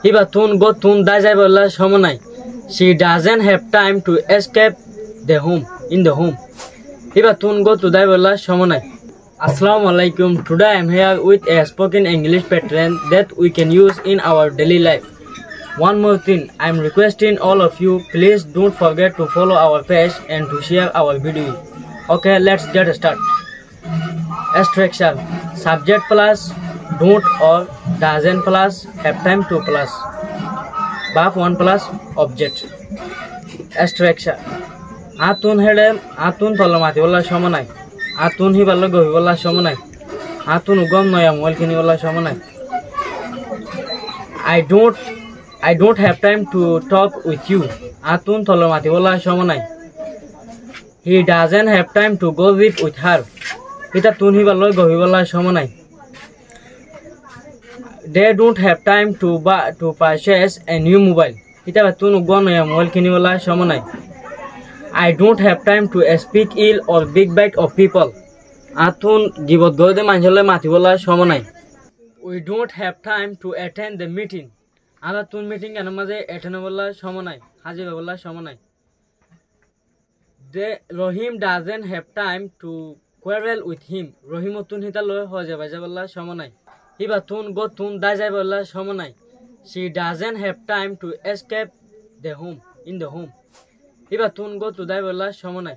Hiba tun go tun dajai bolla somonai. She doesn't have time to escape the home in the home. Hiba tun go to dai bolla somonai. Assalamu alaikum. Today I am here with a spoken English pattern that we can use in our daily life. One more thing, I am requesting all of you, please don't forget to follow our page and to share our video. Okay, let's get started. Extraction. Subject plus don't or doesn't plus have time to plus verb 1 plus object. Extraction. Atun hede atun tolamati wala somonai. Atun hi ballo gohi wala somonai. Atun ugom noyam walkini wala somonai. I don't have time to talk with you. Atun tolamati wala somonai. He doesn't have time to go with her. Ita tun hi ballo gohi wala somonai. They don't have time to purchase a new mobile. Ita batun ugom noyam walkini wala somonai. I don't have time to speak ill or big bad of people. Atun gibot goide manjole mati wala somonai. We don't have time to attend the meeting. Ada tun meeting ana maje attend wala somonai. Haji wala somonai. Rohim doesn't have time to quarrel with him. Rohim tun hita loy hoje baja wala somonai. Hiba tun go tun dajai wala somonai. She doesn't have time to escape the home in the home. Hiba tun go to dai wala somonai.